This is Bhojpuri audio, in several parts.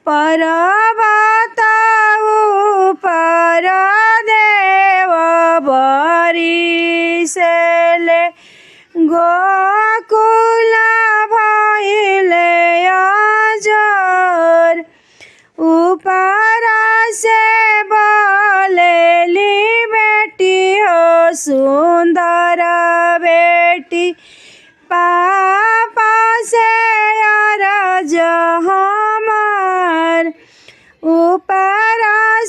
पर्वत ऊपर देव बरिसेले गोकुल भइले अजर ऊपर से बोलेली बेटी हो सुंदर बेटी पापा से अरज हमार ऊपर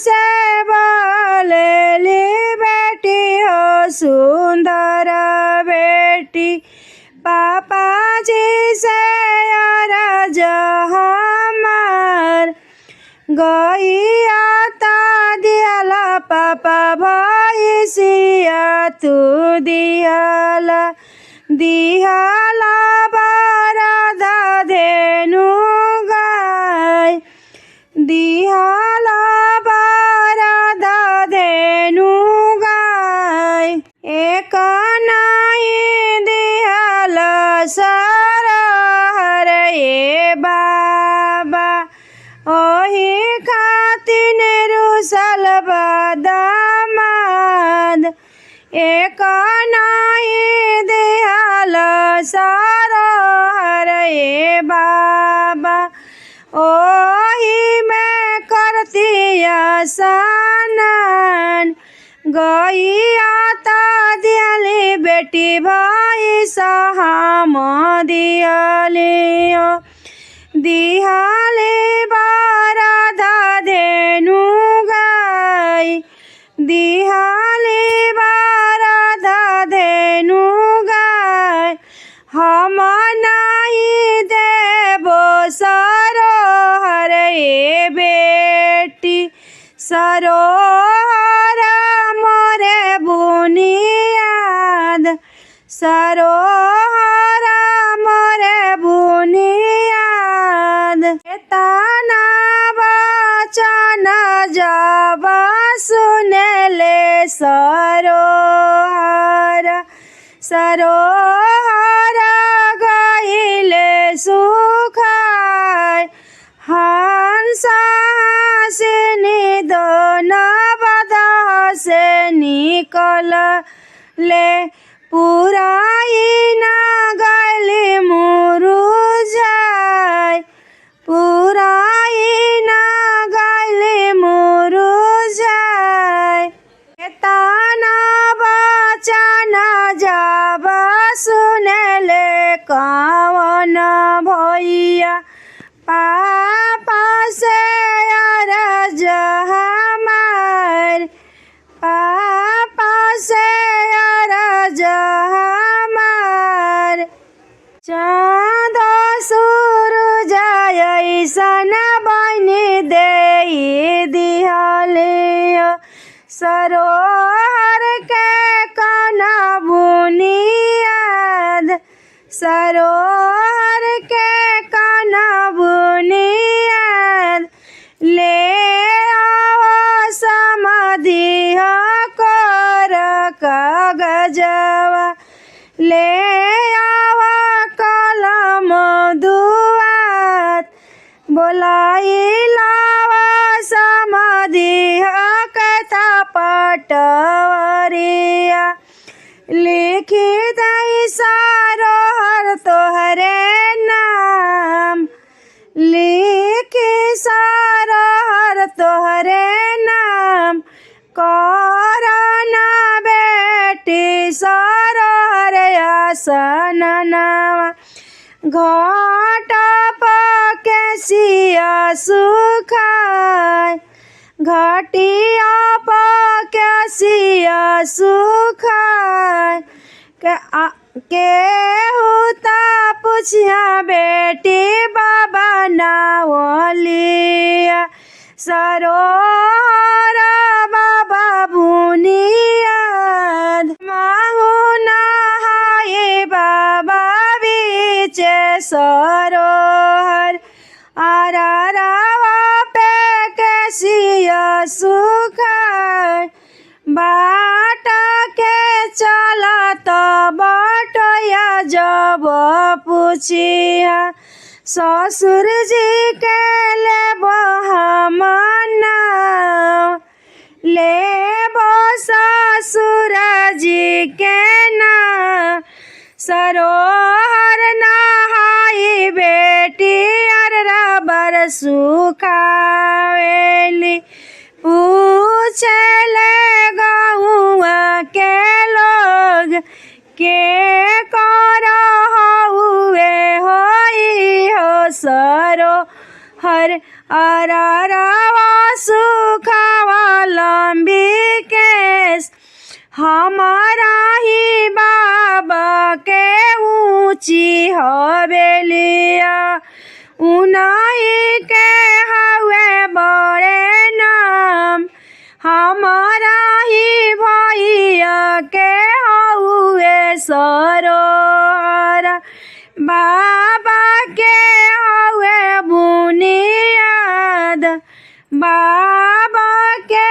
से बोलेली बेटी हो सुंदर बेटी पापा जी से अरज हमार गैया ता दियाला पापा भैंसिया तू दियाला बारदा धेनु गाय दियाला बारदा धेनु गाय एक नाई दियाला सरहर ए बाबा ओही खातिन रुसल बदामाद एक नाई दियाल सरहर ए बाबा ओही में करती स्नान गैया ता दियाली बेटी भाई हम दियालियो दिहाले बारदा धेनु गाय दिहाले बारदा धेनु गाय हम नाई देबो सरोहर ए बेटी सरोहर मोरे बुनियाद सरोहर मोरे बुनियाद तना बचन जब सुनले सरोहर गइले सुखाय हंस हंसनी दोन बदह से निकलले पुराई ना गइले मुरुझाय पुराई ना गइले मुरुझाय तना बचन जब सुनले कवन भैया पापा से अरज हमार पापा से अरज हमार चाँद सूरज ऐसन बनी देई दिहलियो सरोहर के कना बुनियाद सरोहर के कना बुनियाद ले आओ समाधि कर कागजवा ले आओ कलम दुआत बोलाई लावा समाधि कथा पटवरिया लिखी दई सरोहर तोहरे नाम लिखी सरोहर तोहरे नाम करना बेटी सरोहर आसन नावा घाट पकेसिया सुखाय घाटिया पकेसिया सुखाय के होता पूछिया बेटी बाबा नावलिया सरोहर बाबा बुनियाद माहू नहाए बाबा बीचे सरोहर आरारावा पे कैसिया सुखाय बाट के चला तो बटया जब पूछिया ससुर जी के लेबो हम नाम, लेबो ससुर जी के नाम। सरोहर नहाई बेटी अर रबर सुखावेली, पूछले गौआ के लोग के कर हुए होई हो सरोहर। अररवा सुखावा लंबी केस, हमारा ही बाबा के ऊंची हवेलिया, उन्हीं के हवे बड़े नाम। हमारा ही भैया के हवे सरोहर, बाबा के हवे बुनियाद, बाबा के